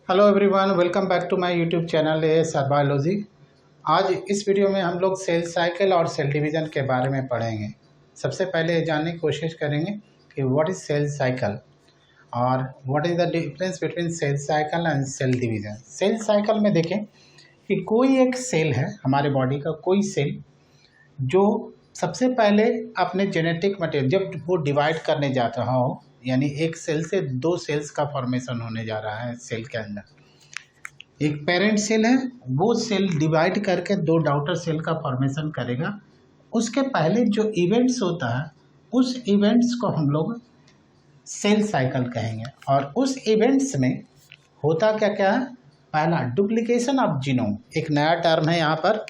Hello everyone, welcome back to my YouTube channel ASR biology. आज इस video में हम लोग सेल साइकिल और सेल डिवीज़न के बारे में पढ़ेंगे। सबसे पहले जानने की कोशिश करेंगे कि व्हाट इज़ सेल साइकिल और what is the difference between cell cycle and cell division. Cell cycle में देखें कि कोई एक सेल है, हमारे बॉडी का कोई सेल जो सबसे पहले अपने जेनेटिक मटेरियल जब वो डिवाइड करने जाता हो, यानी एक सेल से दो सेल्स का फॉर्मेशन होने जा रहा है। सेल के अंदर एक पेरेंट सेल है, वो सेल डिवाइड करके दो डॉटर सेल का फॉर्मेशन करेगा। उसके पहले जो इवेंट्स होता है उस इवेंट्स को हम लोग सेल साइकिल कहेंगे। और उस इवेंट्स में होता क्या क्या है? पहला, डुप्लीकेशन ऑफ जीनोम, एक नया टर्म है यहाँ पर,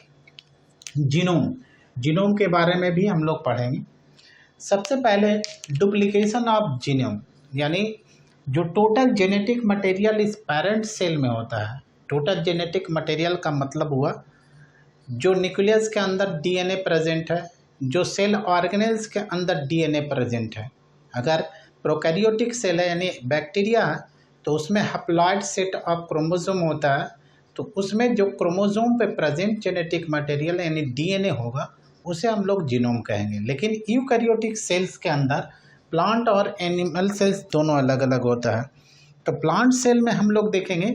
जीनोम। जीनोम के बारे में भी हम लोग पढ़ेंगे। सबसे पहले डुप्लीकेशन ऑफ जीनोम, यानी जो टोटल जेनेटिक मटेरियल इस पेरेंट सेल में होता है। टोटल जेनेटिक मटेरियल का मतलब हुआ जो न्यूक्लियस के अंदर डीएनए प्रेजेंट है, जो सेल ऑर्गेनेल्स के अंदर डीएनए प्रेजेंट है। अगर प्रोकैरियोटिक सेल है यानी बैक्टीरिया है तो उसमें हैप्लॉइड सेट ऑफ क्रोमोसोम होता है, तो उसमें जो क्रोमोसोम पे प्रेजेंट जेनेटिक मटेरियल यानी डीएनए होगा उसे हम लोग जीनोम कहेंगे। लेकिन यूकैरियोटिक सेल्स के अंदर प्लांट और एनिमल सेल्स दोनों अलग अलग होता है। तो प्लांट सेल में हम लोग देखेंगे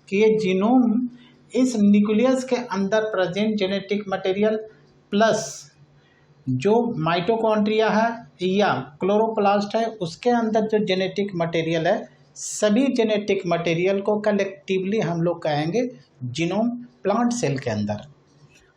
कि ये जीनोम इस न्यूक्लियस के अंदर प्रेजेंट जेनेटिक मटेरियल प्लस जो माइटोकॉन्ड्रिया है या क्लोरोप्लास्ट है उसके अंदर जो जेनेटिक मटेरियल है, सभी जेनेटिक मटेरियल को कलेक्टिवली हम लोग कहेंगे जीनोम प्लांट सेल के अंदर।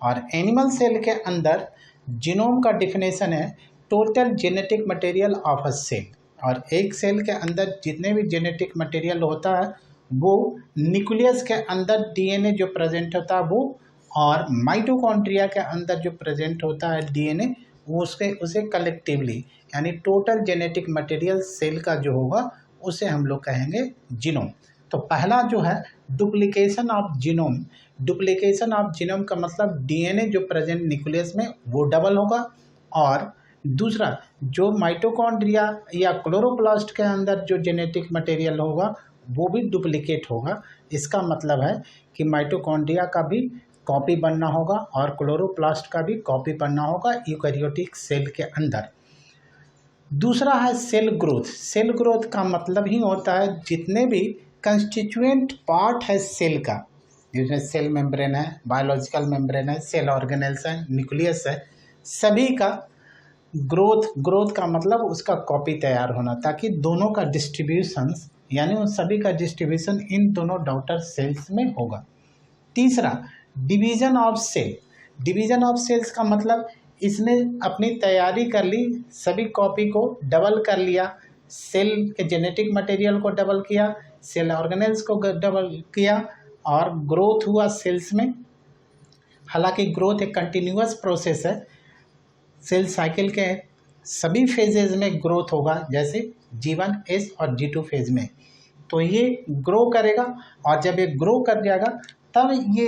और एनिमल सेल के अंदर जीनोम का डिफिनेशन है total genetic material of a cell. और एक सेल के अंदर जितने भी जेनेटिक मटेरियल होता है वो न्यूक्लियस के अंदर डीएनए जो प्रेजेंट होता है वो, और माइटोकॉन्ड्रिया के अंदर जो प्रेजेंट होता है डीएनए वो उसे कलेक्टिवली यानी टोटल जेनेटिक मटेरियल सेल का जो होगा उसे हम लोग कहेंगे जीनोम। तो पहला जो है duplication of genome. Duplication of genome का मतलब डीएनए जो प्रेजेंट न्यूक्लियस में वो डबल होगा, और दूसरा जो माइटोकॉन्ड्रिया या क्लोरोप्लास्ट के अंदर जो जेनेटिक मटेरियल होगा वो भी डुप्लीकेट होगा। इसका मतलब है कि माइटोकॉन्ड्रिया का भी कॉपी बनना होगा और क्लोरोप्लास्ट का भी कॉपी बनना होगा यूकैरियोटिक सेल के अंदर। दूसरा है सेल ग्रोथ। सेल ग्रोथ का मतलब ही होता है जितने भी कंस्टिट्यूएंट पार्ट है सेल का, जिसमें सेल मेम्ब्रेन है, बायोलॉजिकल मेम्ब्रेन है, सेल ऑर्गेनेल्स है, न्यूक्लियस है, सभी का ग्रोथ का मतलब उसका कॉपी तैयार होना, ताकि दोनों का डिस्ट्रीब्यूशन यानी उन सभी का डिस्ट्रीब्यूशन इन दोनों डॉटर सेल्स में होगा। तीसरा, division of cell. Division of cells का मतलब इसने अपनी तैयारी कर ली, सभी कॉपी को डबल कर लिया, सेल के जेनेटिक मटेरियल को डबल किया, सेल ऑर्गेनेल्स को डबल किया और ग्रोथ हुआ सेल्स में। हालांकि ग्रोथ एक कंटिन्यूअस प्रोसेस है, सेल साइकिल के सभी फेजेज में ग्रोथ होगा, जैसे G1, S और G2 फेज में। तो ये ग्रो करेगा और जब ये ग्रो कर जाएगा तब ये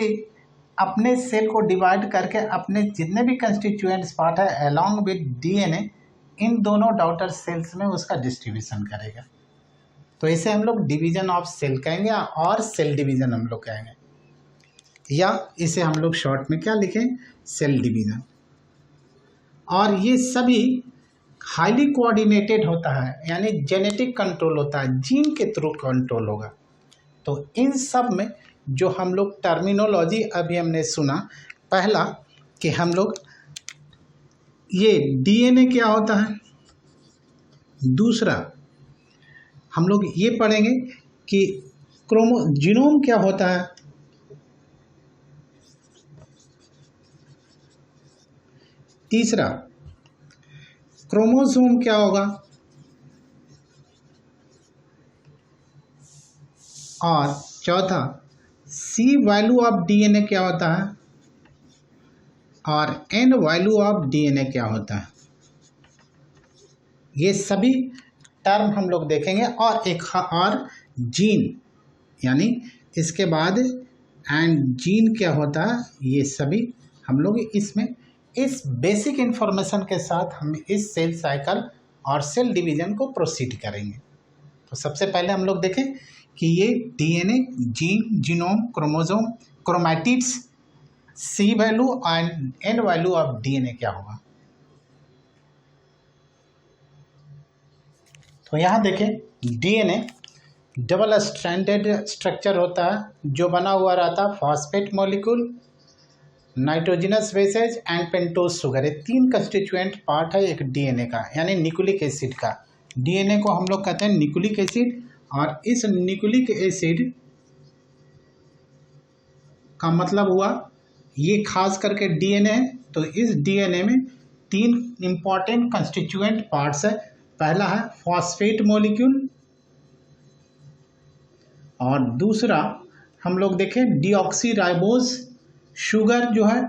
अपने सेल को डिवाइड करके अपने जितने भी कंस्टिट्यूएंट्स पार्ट है अलॉन्ग विद डीएनए इन दोनों डॉटर सेल्स में उसका डिस्ट्रीब्यूशन करेगा। तो इसे हम लोग डिवीज़न ऑफ सेल कहेंगे और सेल डिवीज़न हम लोग कहेंगे, या इसे हम लोग शॉर्ट में क्या लिखें, सेल डिवीज़न। और ये सभी हाईली कोऑर्डिनेटेड होता है, यानी जेनेटिक कंट्रोल होता है, जीन के थ्रू कंट्रोल होगा। तो इन सब में जो हम लोग टर्मिनोलॉजी अभी हमने सुना, पहला कि हम लोग ये डीएनए क्या होता है, दूसरा हम लोग ये पढ़ेंगे कि जीनोम क्या होता है, तीसरा क्रोमोसोम क्या होगा, और चौथा सी वैल्यू ऑफ डीएनए क्या होता है, और एन वैल्यू ऑफ डीएनए क्या होता है। ये सभी टर्म हम लोग देखेंगे। और एक और जीन, यानी इसके बाद एंड जीन क्या होता है, ये सभी हम लोग इसमें इस बेसिक इन्फॉर्मेशन के साथ हम इस सेल साइकिल और सेल डिवीज़न को प्रोसीड करेंगे। तो सबसे पहले हम लोग देखें कि ये DNA, gene, genome, chromosome, chromatids, C value and N value of DNA क्या होगा। तो यहाँ देखें, डीएनए डबल स्ट्रैंडेड स्ट्रक्चर होता है जो बना हुआ रहता है phosphate molecule, nitrogenous bases and pentose sugar. ये 3 कंस्टिट्यूएंट पार्ट है एक डीएनए का, यानी न्यूक्लिक एसिड का। डीएनए को हम लोग कहते हैं न्यूक्लिक एसिड, और इस न्यूक्लिक एसिड का मतलब हुआ ये खास करके डीएनए है। तो इस डीएनए में 3 इंपॉर्टेंट कंस्टिट्यूएंट पार्ट्स है। पहला है फॉस्फेट मॉलिक्यूल, और दूसरा हम लोग देखें डीऑक्सीराइबोज शुगर जो है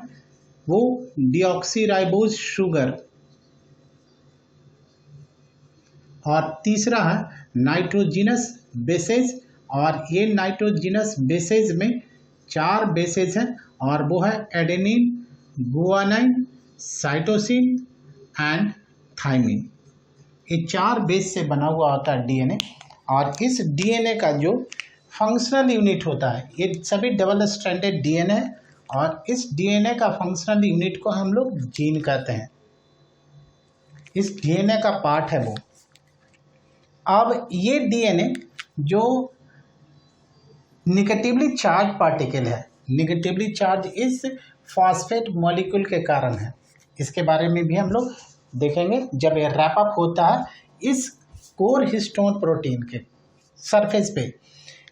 वो डीऑक्सीराइबोज शुगर, और तीसरा है नाइट्रोजिनस बेसेज, और ये नाइट्रोजिनस बेसेज में 4 बेसेज हैं, और वो है adenine, guanine, cytosine and thymine. ये 4 बेस से बना हुआ होता है डीएनए। और इस डीएनए का जो फंक्शनल यूनिट होता है, ये सभी डबल स्ट्रैंडेड डीएनए, और इस डीएनए का फंक्शनल यूनिट को हम लोग जीन कहते हैं। इस डीएनए का पार्ट है वो। अब ये डीएनए जो निगेटिवली चार्ज पार्टिकल है, निगेटिवली चार्ज इस फॉस्फेट मॉलिक्यूल के कारण है। इसके बारे में भी हम लोग देखेंगे जब ये रैप अप होता है इस कोर हिस्टोन प्रोटीन के सरफेस पे।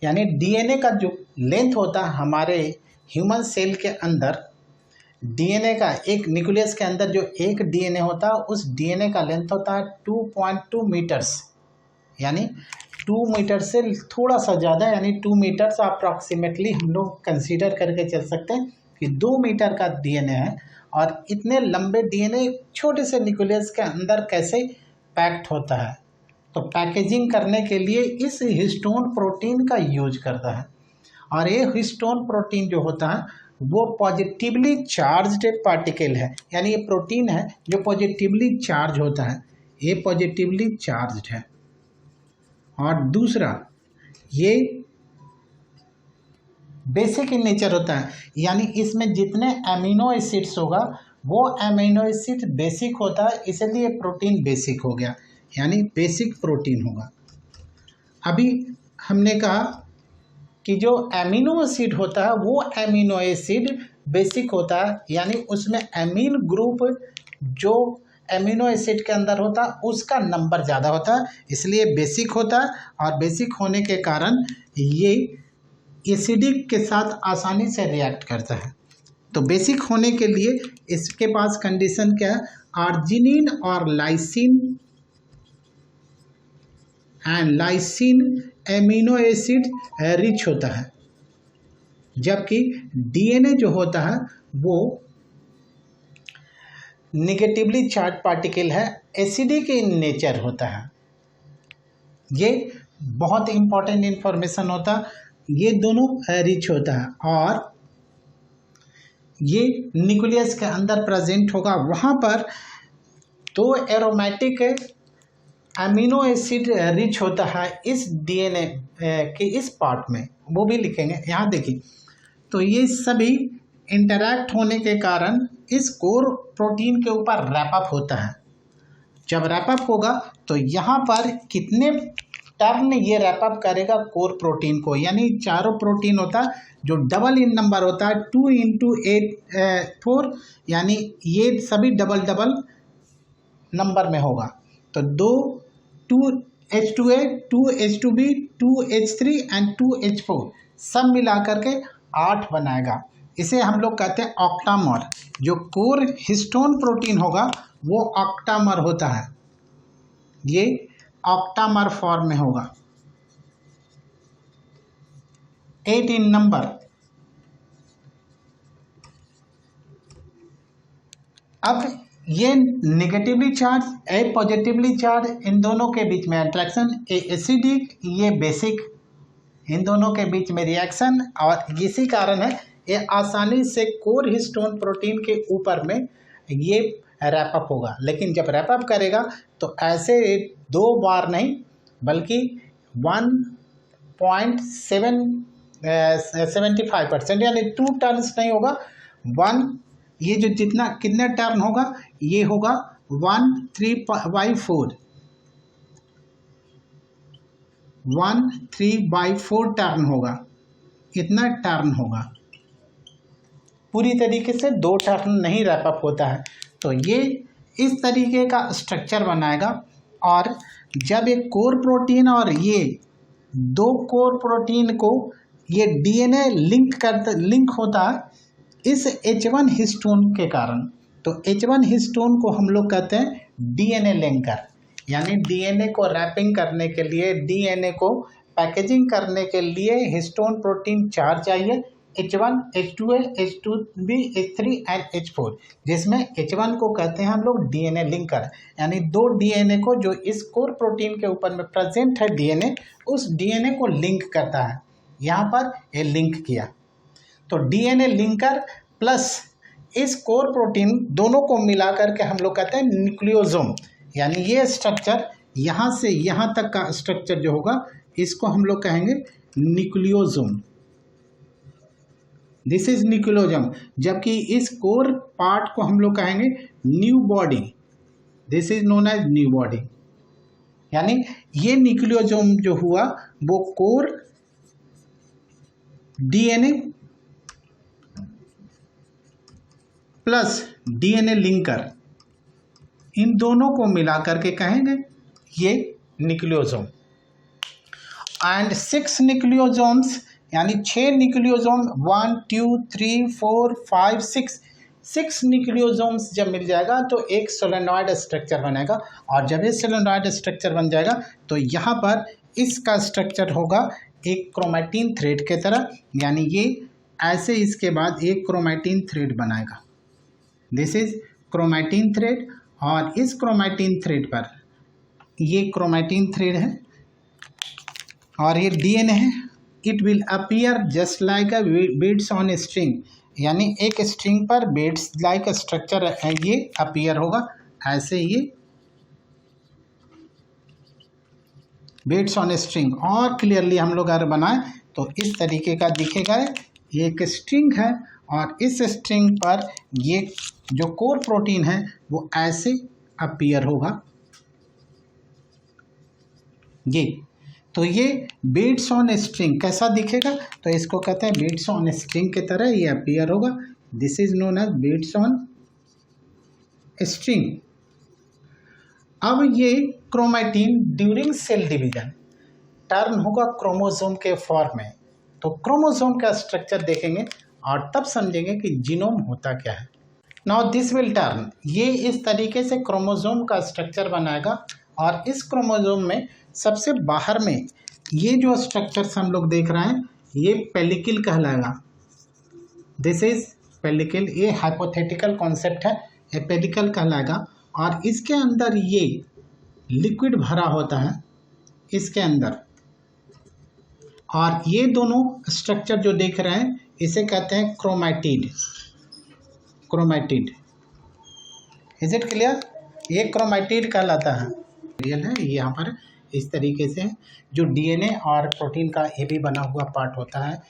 यानी डीएनए का जो लेंथ होता है हमारे ह्यूमन सेल के अंदर, डीएनए का एक न्यूक्लियस के अंदर जो एक डीएनए होता है उस डीएनए का लेंथ होता है 2.2 मीटर्स, यानी 2 मीटर से थोड़ा सा ज़्यादा, यानी 2 मीटर्स अप्रॉक्सीमेटली हम लोग कंसीडर करके चल सकते हैं कि 2 मीटर का डीएनए है। और इतने लंबे डीएनए छोटे से न्यूक्लियस के अंदर कैसे पैक्ड होता है, तो पैकेजिंग करने के लिए इस हिस्टोन प्रोटीन का यूज करता है। और ये हिस्टोन प्रोटीन जो होता है वो पॉजिटिवली चार्ज्ड पार्टिकल है, यानी ये प्रोटीन है जो पॉजिटिवली चार्ज होता है, ये पॉजिटिवली चार्ज्ड है। और दूसरा ये बेसिक इन नेचर होता है, यानी इसमें जितने अमीनो एसिड्स होगा वो अमीनो एसिड बेसिक होता है, इसलिए प्रोटीन बेसिक हो गया, यानी बेसिक प्रोटीन होगा। अभी हमने कहा कि जो अमीनो एसिड होता है वो अमीनो एसिड बेसिक होता है, यानी उसमें अमीन ग्रुप जो अमीनो एसिड के अंदर होता है उसका नंबर ज़्यादा होता है, इसलिए बेसिक होता है। और बेसिक होने के कारण ये एसिडिक के साथ आसानी से रिएक्ट करता है। तो बेसिक होने के लिए इसके पास कंडीशन क्या है, आर्जिनिन और lysine and lysine amino acid rich होता है, जबकि डीएनए जो होता है वो निगेटिवली चार्ज पार्टिकल है, एसिडिक इन नेचर होता है। ये बहुत इंपॉर्टेंट इंफॉर्मेशन होता है, ये दोनों रिच होता है और ये न्यूक्लियस के अंदर प्रेजेंट होगा। वहाँ पर 2 एरोमेटिक अमीनो एसिड रिच होता है इस डीएनए के इस पार्ट में, वो भी लिखेंगे। यहाँ देखिए, तो ये सभी इंटरैक्ट होने के कारण इस कोर प्रोटीन के ऊपर रैपअप होता है। जब रैपअप होगा तो यहाँ पर कितने टर्न ये रैपअप करेगा कोर प्रोटीन को, यानी चारों प्रोटीन होता है जो डबल इन नंबर होता है 2 × 8 4, यानी ये सभी डबल डबल नंबर में होगा। तो 2H2A, 2H2B, 2H3 and 2H4 सब मिला करके 8 बनाएगा। इसे हम लोग कहते हैं ऑक्टामर। जो कोर हिस्टोन प्रोटीन होगा वो ऑक्टामर होता है, ये ऑक्टामर फॉर्म में होगा, 8 इन नंबर। अब ये नेगेटिवली चार्ज, ए पॉजिटिवली चार्ज, इन दोनों के बीच में अट्रैक्शन, ए एसिडिक, ये बेसिक, इन दोनों के बीच में रिएक्शन, और इसी कारण है ये आसानी से कोर हिस्टोन प्रोटीन के ऊपर में ये रैपअप होगा। लेकिन जब रैपअप करेगा तो ऐसे 2 बार नहीं बल्कि 0.75%, यानी 2 टर्न्स नहीं होगा, 1, ये जो जितना कितना टर्न होगा ये होगा 1/3/4, 1/3/4 टर्न होगा, इतना टर्न होगा। पूरी तरीके से 2 टर्न नहीं रैप अप होता है। तो ये इस तरीके का स्ट्रक्चर बनाएगा। और जब एक कोर प्रोटीन और ये 2 कोर प्रोटीन को ये डीएनए लिंक होता है इस H1 हिस्टोन के कारण। तो H1 हिस्टोन को हम लोग कहते हैं डीएनए लिंकर, यानी डीएनए को रैपिंग करने के लिए, डीएनए को पैकेजिंग करने के लिए हिस्टोन प्रोटीन 4 चाहिए, H1, H2A, H2B, H3 and H4, जिसमें H1 को कहते हैं हम लोग डीएनए लिंकर, यानी 2 डीएनए को जो इस कोर प्रोटीन के ऊपर में प्रेजेंट है डीएनए, उस डीएनए को लिंक करता है। यहाँ पर ये लिंक किया, तो डीएनए लिंकर प्लस इस कोर प्रोटीन दोनों को मिला करके हम लोग कहते हैं न्यूक्लियोसोम, यानी ये स्ट्रक्चर यहाँ से यहाँ तक का स्ट्रक्चर जो होगा इसको हम लोग कहेंगे न्यूक्लियोसोम। This is nucleosome. जबकि इस कोर पार्ट को हम लोग कहेंगे new body, this is known as new body. यानी ये न्यूक्लियोसोम जो हुआ वो core DNA plus DNA linker, इन दोनों को मिला करके कहेंगे ये न्यूक्लियोसोम। एंड 6 न्यूक्लियोसोम्स, यानी 6 न्यूक्लियोसोम, 1 2 3 4 5 6 न्यूक्लियोसोम्स जब मिल जाएगा तो एक सोलेनॉइड स्ट्रक्चर बनेगा। और जब ये सोलेनॉइड स्ट्रक्चर बन जाएगा तो यहाँ पर इसका स्ट्रक्चर होगा एक क्रोमैटिन थ्रेड के तरह, यानी ये ऐसे इसके बाद एक क्रोमैटिन थ्रेड बनाएगा। This is chromatin thread. और इस क्रोमैटिन थ्रेड पर ये क्रोमैटिन थ्रेड है और ये डीएनए है। It will appear just like a beads on a string, यानी एक स्ट्रिंग पर बीड्स लाइक स्ट्रक्चर है, ये अपीयर होगा ऐसे, ये बीड्स ऑन ए स्ट्रिंग। और क्लियरली हम लोग अगर बनाएं तो इस तरीके का दिखेगा। ये एक स्ट्रिंग है और इस स्ट्रिंग पर ये जो कोर प्रोटीन है वो ऐसे अपीयर होगा, ये। तो ये बीड्स ऑन स्ट्रिंग कैसा दिखेगा, तो इसको कहते हैं बीड्स ऑन स्ट्रिंग की तरह ये अपीयर होगा। This is known as beads on string. अब ये chromatin during cell division turn होगा क्रोमोसोम के फॉर्म में। तो क्रोमोसोम का स्ट्रक्चर देखेंगे और तब समझेंगे कि जीनोम होता क्या है। नाउ दिस विल टर्न, ये इस तरीके से क्रोमोसोम का स्ट्रक्चर बनाएगा। और इस क्रोमोसोम में सबसे बाहर में ये जो स्ट्रक्चर्स हम लोग देख रहे हैं ये पेलिकल कहलाएगा। दिस इज पेलिकल, ये हाइपोथेटिकल कॉन्सेप्ट है, ये पेलिकल कहलाएगा। और इसके अंदर ये लिक्विड भरा होता है इसके अंदर। और ये दोनों स्ट्रक्चर जो देख रहे हैं इसे कहते हैं chromatid. Chromatid, is it clear? ये क्रोमैटिड कहलाता है। रियल है यहाँ पर इस तरीके से जो डीएनए और प्रोटीन का ये भी बना हुआ पार्ट होता है।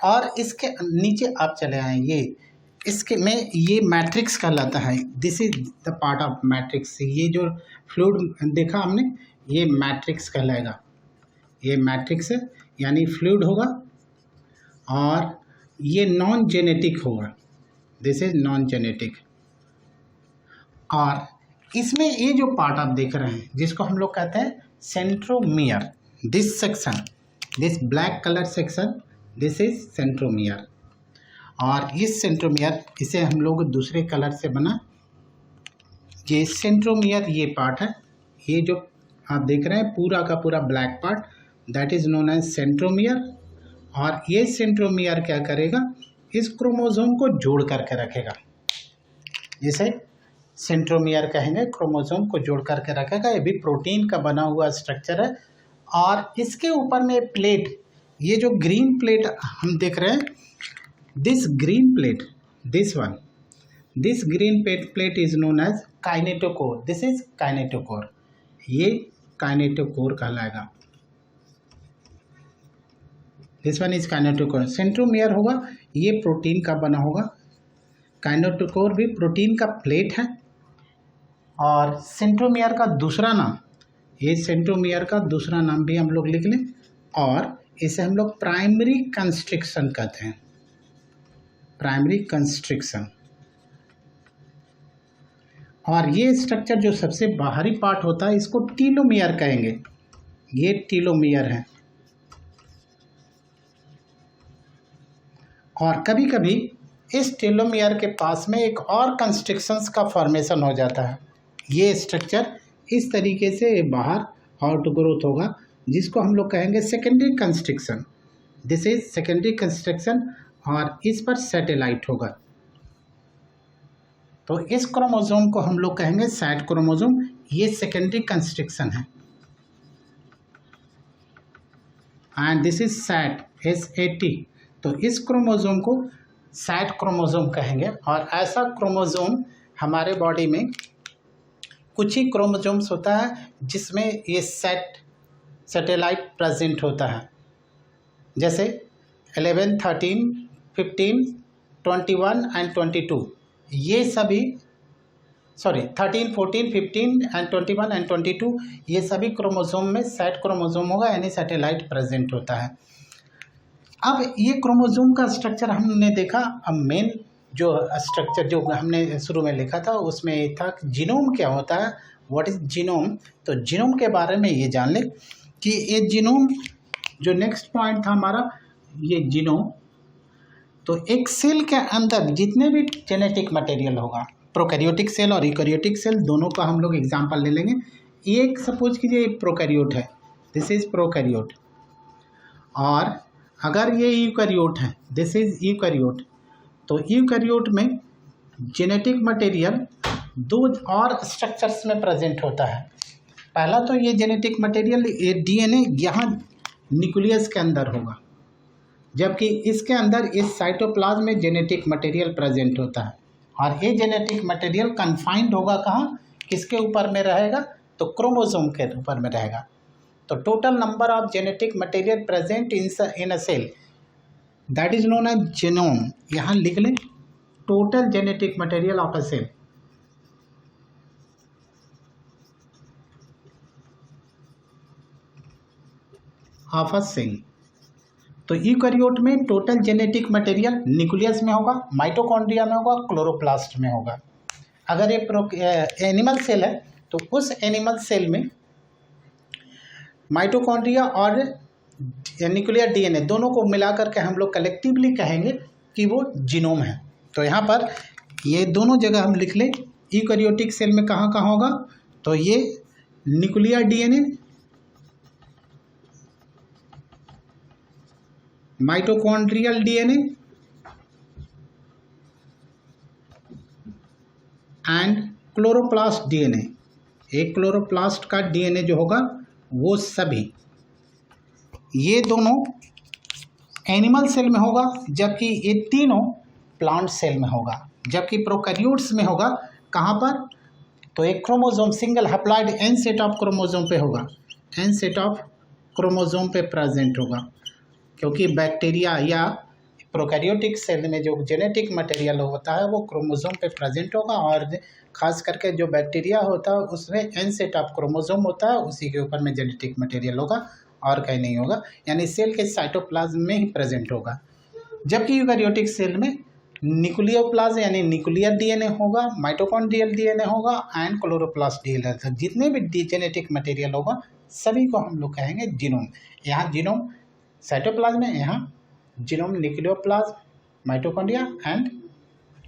और इसके नीचे आप चले आए, ये इसके में ये मैट्रिक्स कहलाता है। This is the part of matrix. ये जो फ्लूइड देखा हमने ये मैट्रिक्स कहलाएगा। ये मैट्रिक्स है यानी फ्लूइड होगा और ये नॉन जेनेटिक होगा। This is non genetic. और इसमें ये जो पार्ट आप देख रहे हैं जिसको हम लोग कहते हैं centromere, this section, this black colour section, this is centromere. और इस सेंट्रोमियर इसे हम लोग दूसरे कलर से बना, ये सेंट्रोमियर ये पार्ट है। ये जो आप देख रहे हैं पूरा का पूरा black part that is known as centromere. और ये सेंट्रोमियर क्या करेगा, इस क्रोमोसोम को जोड़ करके रखेगा, जिसे सेंट्रोमियर कहेंगे। क्रोमोसोम को जोड़ करके रखेगा। ये भी प्रोटीन का बना हुआ स्ट्रक्चर है। और इसके ऊपर में प्लेट, ये जो ग्रीन प्लेट हम देख रहे हैं, this green plate, this one, this green plate is known as kinetochore. This is kinetochore, ये काइनेटोकोर कहलाएगा। This one is kinetochore. Centromere होगा, ये प्रोटीन का बना होगा। काइनेटोकोर भी प्रोटीन का प्लेट है। और सेंट्रोमियर का दूसरा नाम, ये सेंट्रोमियर का दूसरा नाम भी हम लोग लिख लें, और इसे हम लोग प्राइमरी कंस्ट्रिक्शन कहते हैं, प्राइमरी कंस्ट्रिक्शन। और ये स्ट्रक्चर जो सबसे बाहरी पार्ट होता है इसको टीलोमियर कहेंगे, ये टीलोमियर है। और कभी कभी इस टेलोमियर के पास में एक और कंस्ट्रिक्शंस का फॉर्मेशन हो जाता है। ये स्ट्रक्चर इस तरीके से बाहर आउट ग्रोथ होगा, जिसको हम लोग कहेंगे secondary constriction. This is secondary constriction, और इस पर सैटेलाइट होगा। तो इस क्रोमोसोम को हम लोग कहेंगे सैट क्रोमोसोम। ये सेकेंडरी कंस्ट्रिक्शन है। And this is sat, SAT। तो इस क्रोमोसोम को सैट क्रोमोसोम कहेंगे। और ऐसा क्रोमोसोम हमारे बॉडी में कुछ ही क्रोमोसोम्स होता है जिसमें ये सैटेलाइट प्रेजेंट होता है, जैसे 11, 13, 15, 21 एंड 22। ये सभी 13, 14, 15 एंड 21 एंड 22, ये सभी क्रोमोसोम में सैट क्रोमोसोम होगा, यानी सैटेलाइट प्रेजेंट होता है। अब ये क्रोमोसोम का स्ट्रक्चर हमने देखा। अब मेन जो स्ट्रक्चर जो हमने शुरू में लिखा था उसमें ये था कि जीनोम क्या होता है, व्हाट इज जीनोम। तो जीनोम के बारे में ये जान ले कि ये जीनोम, जो नेक्स्ट पॉइंट था हमारा, ये जीनोम। तो एक सेल के अंदर जितने भी जेनेटिक मटेरियल होगा, प्रोकैरियोटिक सेल और यूकैरियोटिक सेल दोनों का हम लोग एग्जांपल ले लेंगे। एक सपोज कीजिए प्रोकैरियोट है, दिस इज प्रोकैरियोट, और अगर ये यूकैरियोट है, दिस इज यूकैरियोट। तो यूकैरियोट में जेनेटिक मटेरियल दो और स्ट्रक्चर्स में प्रेजेंट होता है। पहला तो ये जेनेटिक मटेरियल, ये DNA यहाँ न्यूक्लियस के अंदर होगा, जबकि इसके अंदर इस साइटोप्लाज्म में जेनेटिक मटेरियल प्रेजेंट होता है। और ये जेनेटिक मटेरियल कन्फाइंड होगा कहाँ, किसके ऊपर में रहेगा, तो क्रोमोसोम के ऊपर में रहेगा। तो total number of genetic material present in a cell, that is known as genome. यहाँ लिख लें, total genetic material of a cell. Of a cell. तो यूकैरियोट में टोटल जेनेटिक मटेरियल न्यूक्लियस में होगा, माइटोकॉन्ड्रिया में होगा, क्लोरोप्लास्ट में होगा। अगर ये एनिमल सेल है तो उस एनिमल सेल में माइटोकॉन्ड्रिया और न्यूक्लियर DNA दोनों को मिलाकर के हम लोग कलेक्टिवली कहेंगे कि वो जीनोम है। तो यहाँ पर ये दोनों जगह हम लिख लें, यूकैरियोटिक सेल में कहाँ कहाँ होगा, तो ये nuclear DNA, mitochondrial DNA and chloroplast DNA। एक क्लोरोप्लास्ट का DNA जो होगा वो सभी, ये दोनों एनिमल सेल में होगा, जबकि ये तीनों प्लांट सेल में होगा। जबकि प्रोकैरियोट्स में होगा कहाँ पर, तो एक chromosome single haploid N set of chromosome पे होगा, एन सेट ऑफ क्रोमोसोम पे प्रेजेंट होगा। क्योंकि बैक्टीरिया या प्रोकैरियोटिक सेल में जो जेनेटिक मटेरियल होता है वो क्रोमोसोम पे प्रेजेंट होगा, और खास करके जो बैक्टीरिया होता है उसमें एन सेट ऑफ क्रोमोसोम होता है, उसी के ऊपर में जेनेटिक मटेरियल होगा और कहीं नहीं होगा, यानी सेल के साइटोप्लाज्म में ही प्रेजेंट होगा। जबकि यूकैरियोटिक सेल में न्यूक्लियोप्लाज्म यानी न्यूक्लियर DNA होगा, माइटोकॉन्ड्रियल DNA होगा एंड क्लोरोप्लास्ट DNA। जितने भी जेनेटिक मटेरियल होगा सभी को हम लोग कहेंगे जीनोम। यहाँ जीनोम साइटोप्लाज्म है, यहाँ genome nucleoplasm, mitochondria and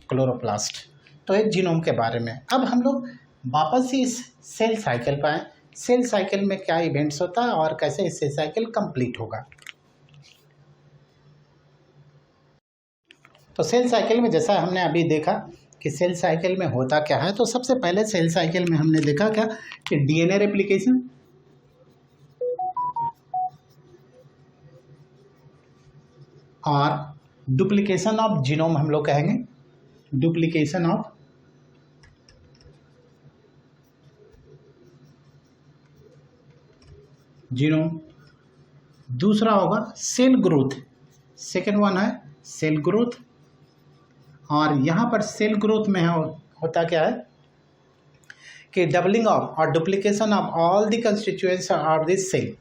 chloroplast. तो ये जीनोम के बारे में। अब हम लोग वापस ही इस सेल साइकिल पर आए। सेल साइकिल में क्या इवेंट्स होता है और कैसे इस सेल साइकिल कंप्लीट होगा। तो सेल साइकिल में जैसा हमने अभी देखा कि सेल साइकिल में होता क्या है, तो सबसे पहले सेल साइकिल में हमने देखा क्या कि DNA रेप्लिकेशन, और डुप्लीकेशन ऑफ जीनोम हम लोग कहेंगे, डुप्लीकेशन ऑफ जीनोम। दूसरा होगा सेल ग्रोथ, सेकेंड वन है सेल ग्रोथ, और यहाँ पर सेल ग्रोथ में होता क्या है कि डबलिंग ऑफ और duplication of all the constituents of this cell,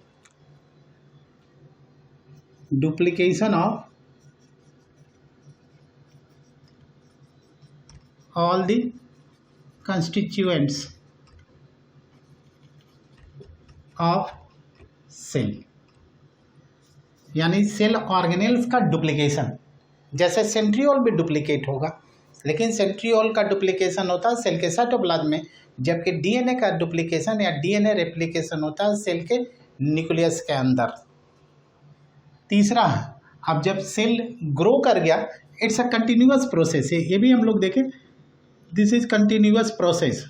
duplication of all the constituents of cell, यानी सेल ऑर्गेनेल्स का डुप्लीकेशन। जैसे सेंट्रियोल भी डुप्लीकेट होगा, लेकिन सेंट्रियोल का डुप्लीकेशन होता है सेल के साइटोप्लाज्म में, जबकि डीएनए का डुप्लीकेशन या डीएनए रेप्लिकेशन होता है सेल के न्यूक्लियस के अंदर। तीसरा है, अब जब सेल ग्रो कर गया, इट्स अ कंटिन्यूअस प्रोसेस है, ये भी हम लोग देखें, दिस इज कंटिन्यूअस प्रोसेस।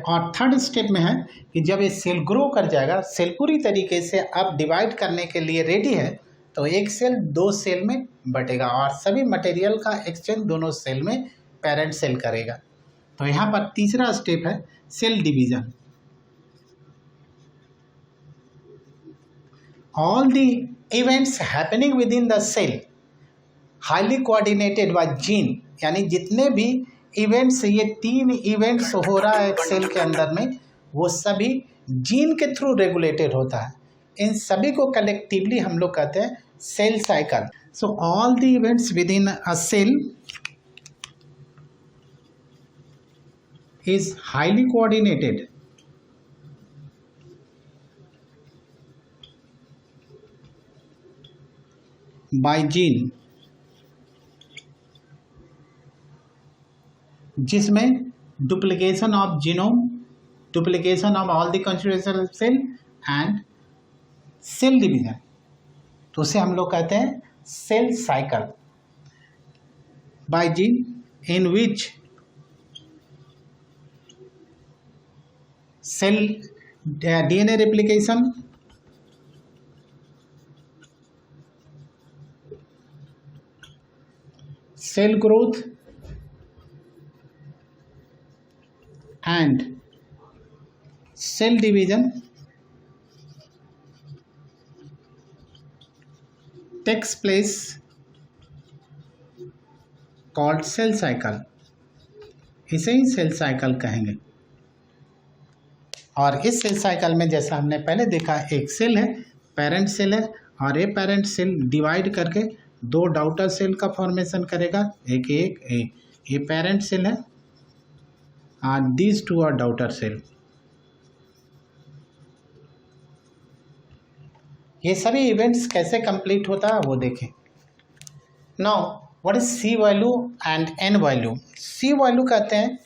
और थर्ड स्टेप में है कि जब ये सेल ग्रो कर जाएगा, सेल पूरी तरीके से अब डिवाइड करने के लिए रेडी है, तो एक सेल दो सेल में बटेगा और सभी मटेरियल का एक्सचेंज दोनों सेल में पेरेंट सेल करेगा। तो यहाँ पर तीसरा स्टेप है cell division. All the events happening within the cell highly coordinated by gene, यानी जितने भी इवेंट्स, ये 3 इवेंट्स हो रहा है एक सेल के अंदर में, वो सभी जीन के थ्रू रेगुलेटेड होता है। इन सभी को कलेक्टिवली हम लोग कहते हैं cell cycle. So all the events within a cell is highly coordinated by gene, जिसमें duplication of genome, duplication of all the constituents of cell and cell division, तो उसे हम लोग कहते हैं cell cycle. By gene in which cell DNA replication, cell growth and cell division takes place called cell cycle। इसे ही cell cycle कहेंगे। और इस सेल साइकिल में जैसा हमने पहले देखा, एक सेल है, पेरेंट सेल है, और ये पेरेंट सेल डिवाइड करके 2 डॉटर सेल का फॉर्मेशन करेगा, एक ये पेरेंट सेल है और दीज 2 आर डॉटर सेल। ये सभी इवेंट्स कैसे कंप्लीट होता है वो देखें। Now what is C value and N value. C value कहते हैं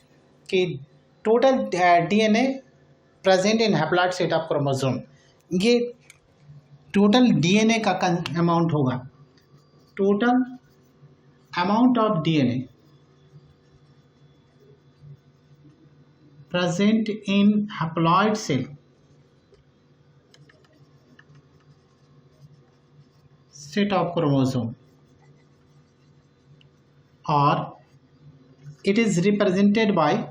कि total DNA present in haploid set of chromosome, ये टोटल डीएनए का अमाउंट होगा, total amount of DNA present in haploid cell set of chromosome, और it is represented by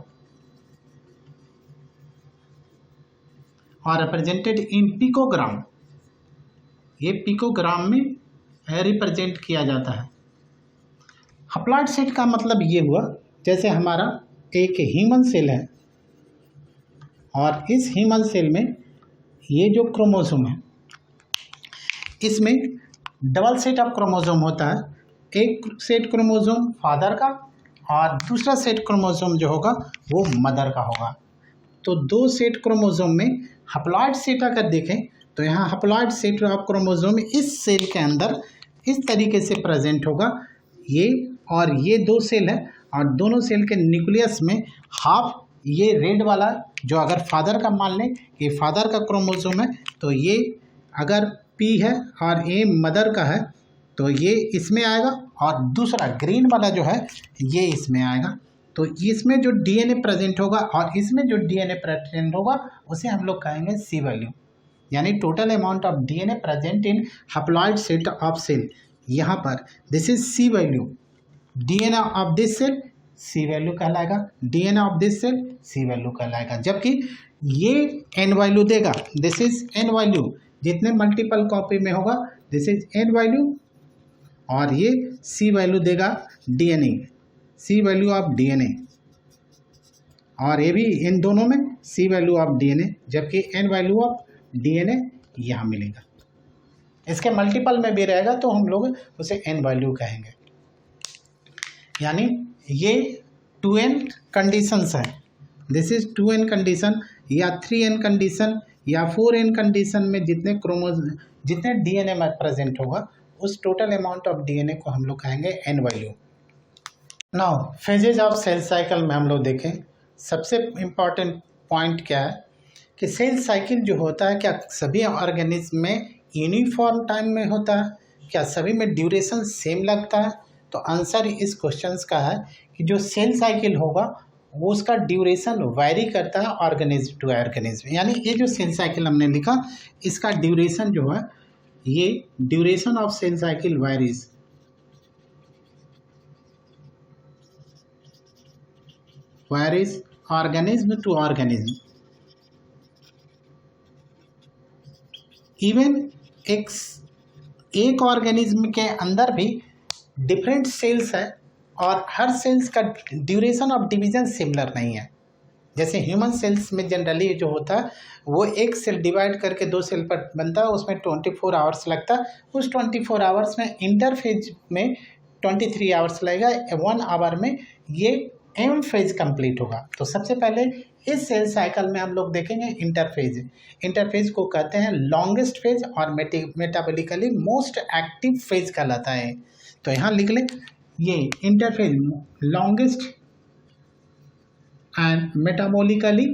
और represented in picogram, ये picogram में रिप्रेजेंट किया जाता है। हैप्लॉइड सेट का मतलब ये हुआ, जैसे हमारा एक ह्यूमन सेल है और इस ह्यूमन सेल में ये जो क्रोमोसोम है, इसमें डबल सेट ऑफ क्रोमोसोम होता है, एक सेट क्रोमोसोम फादर का और दूसरा सेट क्रोमोसोम जो होगा वो मदर का होगा। तो 2 सेट क्रोमोसोम में हैप्लॉइड सेट अगर देखें तो यहाँ हैप्लॉइड सेट ऑफ क्रोमोसोम इस सेल के अंदर इस तरीके से प्रेजेंट होगा, ये और ये 2 सेल है, और दोनों सेल के न्यूक्लियस में हाफ ये रेड वाला, जो अगर फादर का मान लें कि फादर का क्रोमोसोम है, तो ये अगर पी है और ए मदर का है तो ये इसमें आएगा, और दूसरा ग्रीन वाला जो है ये इसमें आएगा। तो इसमें जो डीएनए प्रेजेंट होगा और इसमें जो डीएनए प्रेजेंट होगा उसे हम लोग कहेंगे सी वैल्यू, यानी total amount of DNA present in haploid set of cell. यहाँ पर this is C value, DNA of this cell C value कहलाएगा, DNA of this cell C value कहलाएगा। जबकि ये एन वैल्यू देगा, दिस इज एन वैल्यू, जितने multiple copy में होगा दिस इज एन वैल्यू, और ये सी वैल्यू देगा DNA, C value of DNA, और ये भी इन दोनों में सी वैल्यू ऑफ डीएनए, जबकि एन वैल्यू ऑफ डीएनए यहाँ मिलेगा। इसके मल्टीपल में भी रहेगा तो हम लोग उसे एन वैल्यू कहेंगे। यानी ये 2n कंडीशंस है, दिस इज 2n कंडीशन या 3n कंडीशन या 4n कंडीशन में जितने डीएनए में प्रेजेंट होगा उस टोटल अमाउंट ऑफ डीएनए को हम लोग कहेंगे N value. Now phases of cell cycle में हम लोग देखें, सबसे इम्पॉर्टेंट पॉइंट क्या है कि सेल साइकिल जो होता है क्या सभी ऑर्गेनिज्म में यूनिफॉर्म टाइम में होता है, क्या सभी में ड्यूरेशन सेम लगता है? तो आंसर इस क्वेश्चन का है कि जो सेल साइकिल होगा वो उसका ड्यूरेशन वैरी करता है ऑर्गेनिज्म टू ऑर्गेनिज्म। यानी ये जो सेल साइकिल हमने लिखा इसका ड्यूरेशन जो है, ये duration of cell cycle varies, varies organism to organism. Even एक ऑर्गेनिज्म के अंदर भी डिफरेंट सेल्स है और हर सेल्स का ड्यूरेशन ऑफ डिवीजन सिमिलर नहीं है। जैसे ह्यूमन सेल्स में जनरली जो होता है वो एक सेल डिवाइड करके 2 सेल पर बनता है, उसमें 24 आवर्स लगता है, उस 24 आवर्स में इंटरफेज में 23 आवर्स लगेगा, 1 आवर में ये एम फेज कंप्लीट होगा। तो सबसे पहले इस सेल साइकिल में हम लोग देखेंगे इंटरफेज। इंटरफेज को कहते हैं लॉन्गेस्ट फेज और मेटाबॉलिकली मोस्ट एक्टिव फेज कहलाता है। तो यहाँ लिख लें, ये interphase longest and metabolically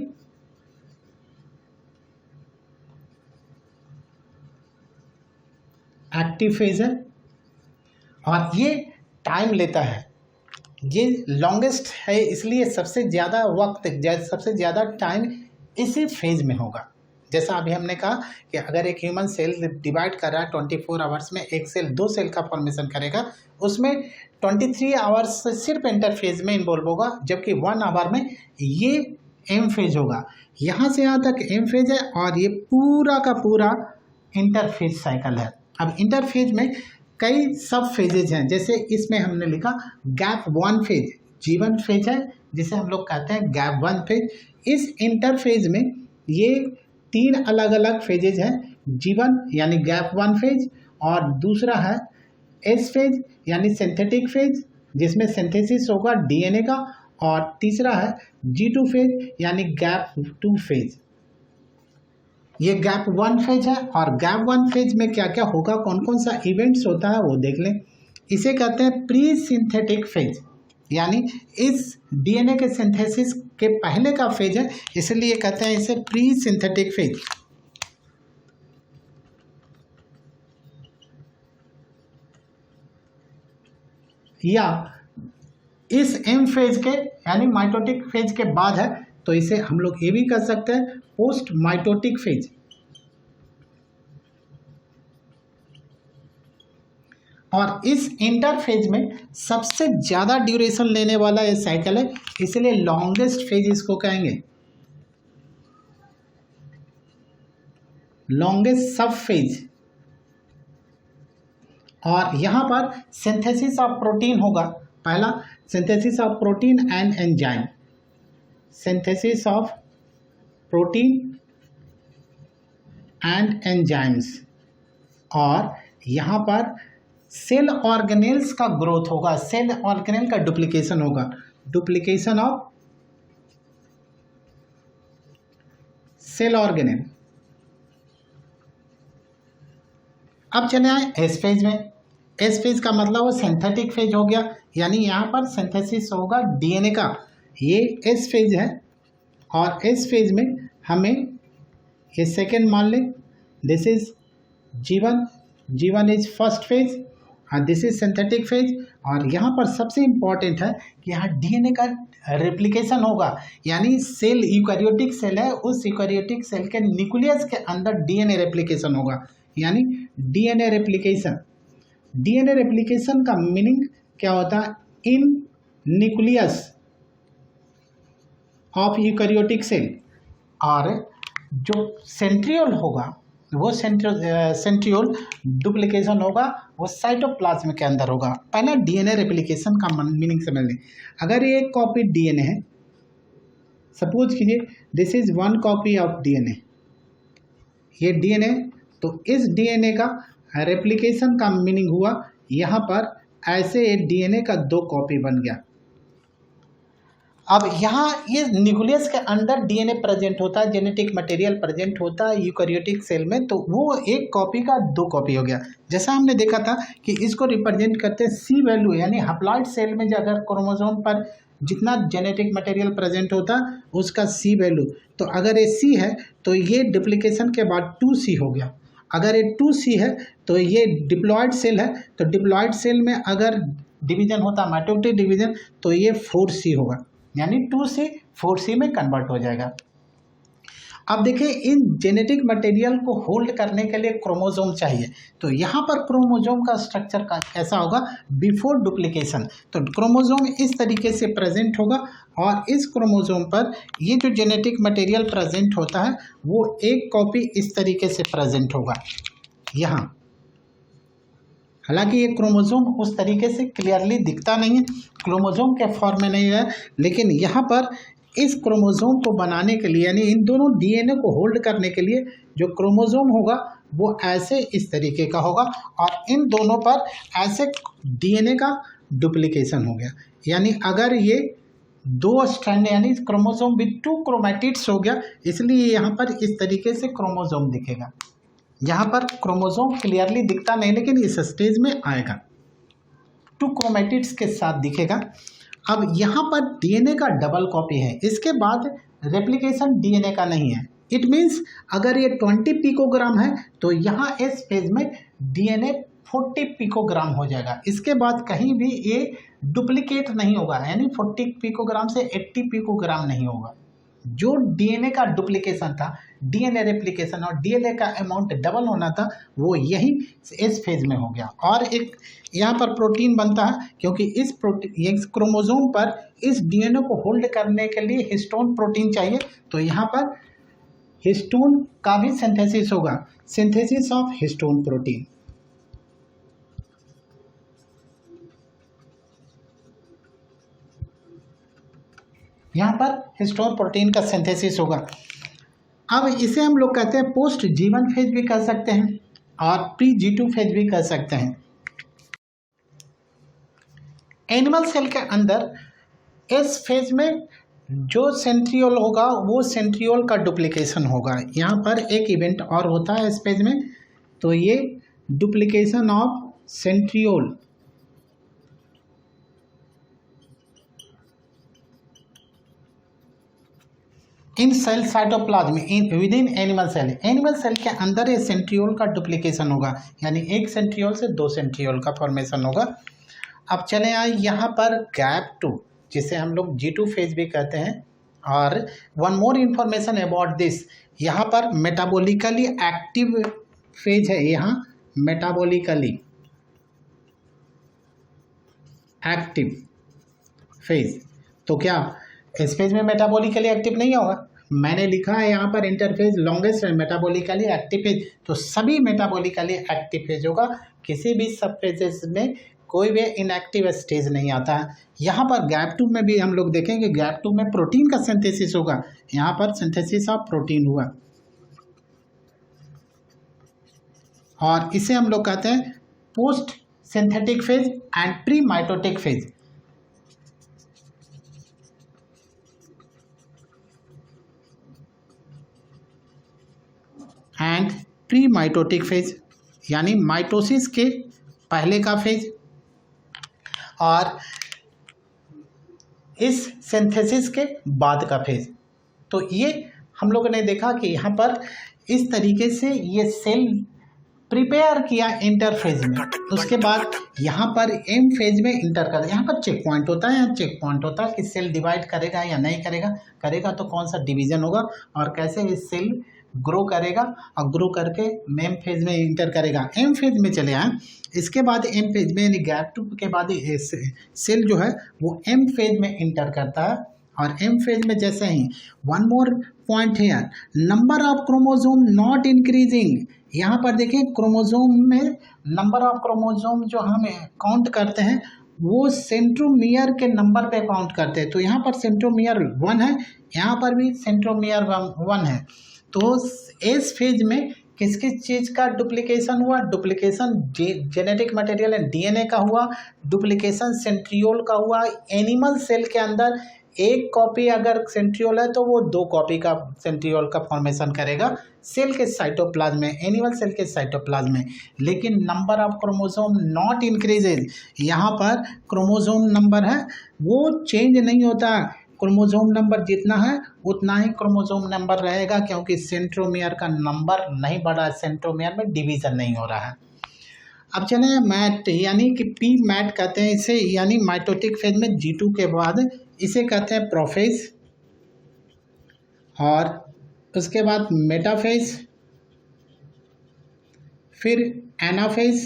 active phase है और ये टाइम लेता है। ये लॉन्गेस्ट है इसलिए सबसे ज़्यादा वक्त, सबसे ज़्यादा टाइम इसी फेज में होगा। जैसा अभी हमने कहा कि अगर एक ह्यूमन सेल डिवाइड कर रहा है 24 आवर्स में, एक सेल 2 सेल का फॉर्मेशन करेगा, उसमें 23 आवर्स सिर्फ इंटरफेज में इन्वॉल्व होगा, जबकि 1 आवर में ये एम फेज होगा। यहाँ से यहाँ तक एम फेज है और ये पूरा का पूरा इंटरफेज साइकिल है। अब इंटरफेज में कई सब फेजेज हैं, जैसे इसमें हमने लिखा गैप 1 फेज, G1 फेज है जिसे हम लोग कहते हैं गैप 1 फेज। इस इंटरफेज में ये 3 अलग अलग फेजेज हैं, G1 यानी गैप 1 फेज, और दूसरा है S फेज यानी सिंथेटिक फेज जिसमें सिंथेसिस होगा डीएनए का, और तीसरा है G2 फेज यानी गैप 2 फेज। ये गैप 1 फेज है और गैप 1 फेज में क्या क्या होगा, कौन कौन सा इवेंट्स होता है वो देख लें। इसे कहते हैं प्री सिंथेटिक फेज, यानी इस डीएनए के सिंथेसिस के पहले का फेज है, इसलिए कहते हैं इसे प्री सिंथेटिक फेज। या इस एम फेज के यानी माइटोटिक फेज के बाद है, तो इसे हम लोग ये भी कह सकते हैं पोस्ट माइटोटिक फेज। और इस इंटरफेज में सबसे ज़्यादा ड्यूरेशन लेने वाला ये साइकिल है, इसलिए लॉन्गेस्ट फेज इसको कहेंगे, लॉन्गेस्ट सब फेज। और यहाँ पर सिंथेसिस ऑफ प्रोटीन होगा, पहला synthesis of protein and enzyme, synthesis of protein and enzymes, और यहाँ पर सेल ऑर्गेनेल्स का ग्रोथ होगा, सेल ऑर्गेनेल का डुप्लीकेशन होगा, डुप्लीकेशन ऑफ सेल ऑर्गेनेल। अब चले आए एस फेज में। एस फेज का मतलब वो सिंथेटिक फेज हो गया, यानी यहाँ पर सिंथेसिस होगा डीएनए का, ये एस फेज है। और एस फेज में हमें ये सेकेंड मान लें, this is G1, G1 is first phase और दिस इज सिंथेटिक फेज। और यहाँ पर सबसे इम्पॉर्टेंट है कि यहाँ डीएनए का रेप्लिकेशन होगा, यानी सेल यूकैरियोटिक सेल है, उस यूकैरियोटिक सेल के न्यूक्लियस के अंदर डीएनए रेप्लिकेशन होगा, यानी डीएनए रेप्लिकेशन। डीएनए रेप्लिकेशन का मीनिंग क्या होता है, in nucleus of eukaryotic cell, और जो सेंट्रियोल होगा वो सेंट्रियोल डुप्लीकेशन होगा वो साइटोप्लाज्म के अंदर होगा। पहला डीएनए रेप्लिकेशन का मीनिंग समझ लें। अगर ये एक कॉपी डीएनए है, सपोज कीजिए this is one copy of DNA, ये डीएनए, तो इस डीएनए का रेप्लिकेशन का मीनिंग हुआ यहाँ पर ऐसे डीएनए का 2 कॉपी बन गया। अब यहाँ ये न्यूक्लियस के अंदर डीएनए प्रेजेंट होता है, जेनेटिक मटेरियल प्रेजेंट होता है यूकैरियोटिक सेल में, तो वो एक कॉपी का 2 कॉपी हो गया। जैसा हमने देखा था कि इसको रिप्रेजेंट करते हैं सी वैल्यू, यानी हैप्लॉइड सेल में जो अगर क्रोमोसोम पर जितना जेनेटिक मटेरियल प्रेजेंट होता उसका सी वैल्यू, तो अगर ये सी है तो ये डुप्लीकेशन के बाद 2C हो गया। अगर ये 2C है तो ये डिप्लॉयड सेल है, तो डिप्लॉयड सेल में अगर डिवीजन होता माइटोटिक डिवीजन तो ये 4C होगा, यानी 2 से 4C में कन्वर्ट हो जाएगा। अब देखिए इन जेनेटिक मटेरियल को होल्ड करने के लिए क्रोमोसोम चाहिए, तो यहाँ पर क्रोमोसोम का स्ट्रक्चर का कैसा होगा बिफोर डुप्लीकेशन, तो क्रोमोसोम इस तरीके से प्रेजेंट होगा और इस क्रोमोसोम पर ये जो जेनेटिक मटेरियल प्रेजेंट होता है वो एक कॉपी इस तरीके से प्रेजेंट होगा यहाँ। हालांकि ये क्रोमोसोम उस तरीके से क्लियरली दिखता नहीं है, क्रोमोसोम के फॉर्म में नहीं है, लेकिन यहाँ पर इस क्रोमोसोम को बनाने के लिए यानी इन दोनों डीएनए को होल्ड करने के लिए जो क्रोमोसोम होगा वो ऐसे इस तरीके का होगा और इन दोनों पर ऐसे डीएनए का डुप्लीकेशन हो गया। यानी अगर ये 2 स्ट्रैंड यानी क्रोमोसोम विद 2 क्रोमैटिड्स हो गया, इसलिए यहाँ पर इस तरीके से क्रोमोसोम दिखेगा। यहाँ पर क्रोमोसोम क्लियरली दिखता नहीं, लेकिन इस स्टेज में आएगा 2 क्रोमैटिड्स के साथ दिखेगा। अब यहाँ पर डीएनए का डबल कॉपी है, इसके बाद रेप्लिकेशन डीएनए का नहीं है। इट मीन्स अगर ये 20 पिकोग्राम है तो यहाँ इस फेज में डीएनए 40 पिकोग्राम हो जाएगा। इसके बाद कहीं भी ये डुप्लीकेट नहीं होगा, यानी 40 पिकोग्राम से 80 पिकोग्राम नहीं होगा। जो डीएनए का डुप्लीकेशन था, डीएनए रेप्लिकेशन और डीएनए का अमाउंट डबल होना था, वो यही इस फेज में हो गया। और एक यहाँ पर प्रोटीन बनता है, क्योंकि इस क्रोमोसोम पर इस डीएनए को होल्ड करने के लिए हिस्टोन प्रोटीन चाहिए, तो यहाँ पर हिस्टोन का भी सिंथेसिस होगा, सिंथेसिस ऑफ हिस्टोन प्रोटीन। यहाँ पर हिस्टोन प्रोटीन का सिंथेसिस होगा। अब इसे हम लोग कहते हैं पोस्ट G1 फेज भी कह सकते हैं और प्री G2 फेज भी कह सकते हैं। एनिमल सेल के अंदर इस फेज में जो सेंट्रियोल होगा वो सेंट्रियोल का डुप्लीकेशन होगा। यहाँ पर एक इवेंट और होता है इस फेज में, तो ये duplication of centriole in cell cytoplasm in within animal cell. Animal cell के अंदर ये सेंट्रियोल का डुप्लीकेशन होगा, यानी एक सेंट्रियोल से 2 सेंट्रियोल का फॉर्मेशन होगा। अब चले आए यहाँ पर गैप 2, जिसे हम लोग G2 फेज भी कहते हैं। और one more information about this, यहाँ पर मेटाबॉलिकली एक्टिव फेज है, यहाँ मेटाबॉलिकली एक्टिव फेज। तो क्या इस फेज में मेटाबॉलिकली एक्टिव नहीं होगा? मैंने लिखा है यहाँ पर interphase longest metabolically active phase, तो सभी मेटाबॉलिकली एक्टिव फेज होगा। किसी भी सब फेजेस में कोई भी इनएक्टिव स्टेज नहीं आता है। यहाँ पर गैप 2 में भी हम लोग देखेंगे, गैप 2 में प्रोटीन का सिंथेसिस होगा। यहाँ पर सिंथेसिस ऑफ प्रोटीन हुआ और इसे हम लोग कहते हैं post synthetic phase and pre mitotic phase. And pre mitotic phase यानी माइटोसिस के पहले का फेज और इस सिंथेसिस के बाद का फेज। तो ये हम लोगों ने देखा कि यहाँ पर इस तरीके से ये सेल प्रिपेयर किया इंटरफेज में, उसके बाद यहाँ पर एम फेज में इंटर कर, यहाँ पर चेक पॉइंट होता है, यहाँ चेक पॉइंट होता है कि सेल डिवाइड करेगा या नहीं करेगा, करेगा तो कौन सा डिवीजन होगा और कैसे इस सेल ग्रो करेगा और ग्रो करके एम फेज में इंटर करेगा। एम फेज में चले आए, इसके बाद एम फेज में यानी गैप 2 के बाद सेल जो है वो एम फेज में इंटर करता है। और एम फेज में जैसे ही वन मोर पॉइंट है, number of chromosome not increasing. यहाँ पर देखिए क्रोमोसोम में नंबर ऑफ क्रोमोसोम जो हम काउंट करते हैं वो सेंट्रोमियर के नंबर पे काउंट करते हैं। तो यहाँ पर सेंट्रोमियर 1 है, यहाँ पर भी सेंट्रोमियर 1 है। तो एस फेज में किस किस चीज़ का डुप्लीकेशन हुआ? Duplication genetic material and DNA का हुआ, डुप्लीकेशन सेंट्रियोल का हुआ। एनिमल सेल के अंदर एक कॉपी अगर सेंट्रियोल है तो वो 2 कॉपी का सेंट्रियोल का फॉर्मेशन करेगा सेल के साइटोप्लाज्म में, एनिमल सेल के साइटोप्लाज्म में। लेकिन number of chromosome not increases, यहाँ पर क्रोमोसोम नंबर है वो चेंज नहीं होता। क्रोमोसोम नंबर जितना है उतना ही क्रोमोसोम नंबर रहेगा, क्योंकि सेंट्रोमियर का नंबर नहीं बढ़ा, सेंट्रोमियर में डिवीज़न नहीं हो रहा है। अब चले मैट, यानी कि पी मैट कहते हैं इसे, यानी माइटोटिक फेज में G2 के बाद इसे कहते हैं प्रोफेज, और उसके बाद मेटाफेज, फिर anaphase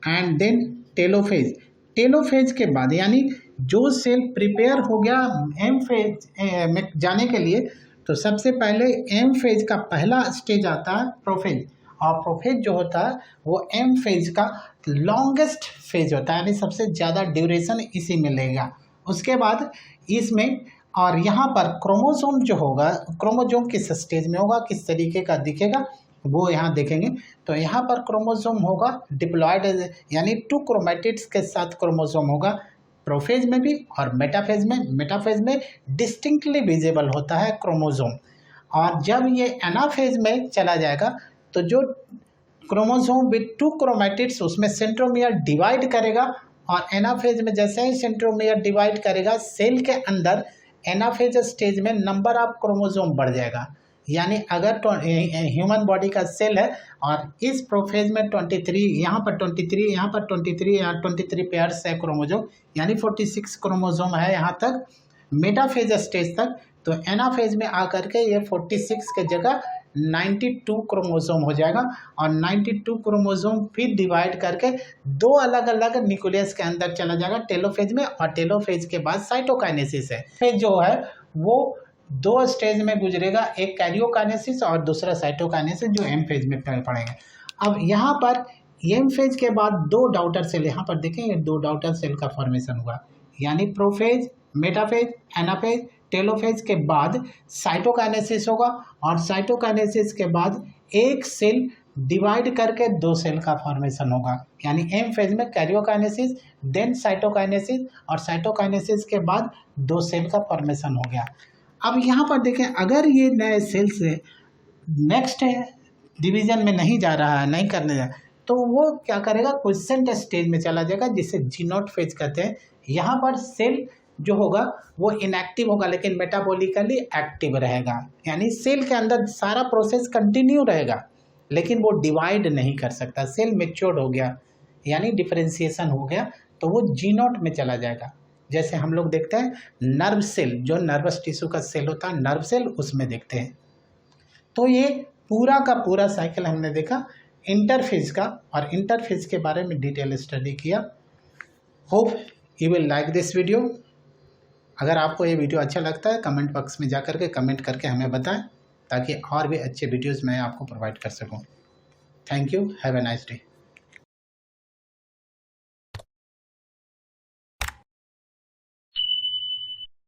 and then telophase. Telophase के बाद यानी जो सेल प्रिपेयर हो गया एम फेज में जाने के लिए, तो सबसे पहले एम फेज का पहला स्टेज आता है प्रोफेज। और प्रोफेज जो होता है वो एम फेज का लॉन्गेस्ट फेज होता है, यानी सबसे ज़्यादा ड्यूरेशन इसी में लेगा। उसके बाद इसमें और यहाँ पर क्रोमोसोम जो होगा, क्रोमोसोम किस स्टेज में होगा, किस तरीके का दिखेगा वो यहाँ देखेंगे। तो यहाँ पर क्रोमोसोम होगा डिप्लॉयड, यानी 2 क्रोमैटिड्स के साथ क्रोमोसोम होगा प्रोफेज में भी और मेटाफेज में। मेटाफेज में डिस्टिंक्टली विजिबल होता है क्रोमोसोम। और जब ये एनाफेज में चला जाएगा तो जो क्रोमोसोम विद 2 क्रोमैटिड्स उसमें सेंट्रोमियर डिवाइड करेगा, और एनाफेज में जैसे ही सेंट्रोमियर डिवाइड करेगा सेल के अंदर एनाफेज स्टेज में नंबर ऑफ क्रोमोसोम बढ़ जाएगा। यानी अगर ह्यूमन बॉडी का सेल है और इस प्रोफेज में 23, यहाँ पर 23, यहाँ पर 23, यहाँ 23 पेयर्स है क्रोमोसोम, यानी 46 क्रोमोसोम है यहाँ तक मेटाफेज स्टेज तक। तो एनाफेज में आकर के ये 46 के जगह 92 क्रोमोसोम हो जाएगा, और 92 क्रोमोसोम फिर डिवाइड करके 2 अलग अलग न्यूक्लियस के अंदर चला जाएगा टेलोफेज में। और टेलोफेज के बाद साइटोकाइनेसिस है, फेज जो है वो 2 स्टेज में गुजरेगा, एक कैरियोकाइनेसिस और दूसरा साइटोकाइनेसिस जो एम फेज में पड़ेंगे। अब यहाँ पर एम फेज के बाद 2 डॉटर सेल, यहाँ पर देखेंगे 2 डॉटर सेल का फॉर्मेशन हुआ, यानी प्रोफेज, मेटाफेज, एनाफेज, टेलोफेज के बाद साइटोकाइनेसिस होगा, और साइटोकाइनेसिस के बाद एक सेल डिवाइड करके 2 सेल का फॉर्मेशन होगा। यानी एम फेज में कैरियोकाइनेसिस, देन साइटोकाइनेसिस, और साइटोकाइनेसिस के बाद 2 सेल का फॉर्मेशन हो गया। अब यहाँ पर देखें, अगर ये नए सेल से नेक्स्ट डिवीजन में नहीं जा रहा है, नहीं करने जा, तो वो क्या करेगा, क्विसेंट स्टेज में चला जाएगा जिसे G0 फेज कहते हैं। यहाँ पर सेल जो होगा वो इनएक्टिव होगा लेकिन मेटाबॉलिकली एक्टिव रहेगा, यानी सेल के अंदर सारा प्रोसेस कंटिन्यू रहेगा लेकिन वो डिवाइड नहीं कर सकता। सेल मैच्योर्ड हो गया यानी डिफरेंशिएशन हो गया, तो वो G0 में चला जाएगा। जैसे हम लोग देखते हैं नर्व सेल, जो नर्वस टिश्यू का सेल होता है नर्व सेल, उसमें देखते हैं। तो ये पूरा का पूरा साइकिल हमने देखा इंटरफेज का, और इंटरफेज के बारे में डिटेल स्टडी किया। Hope you will like this video. अगर आपको ये वीडियो अच्छा लगता है कमेंट बॉक्स में जाकर के कमेंट करके हमें बताएं, ताकि और भी अच्छे वीडियोस मैं आपको प्रोवाइड कर सकूं। Thank you, have a nice day.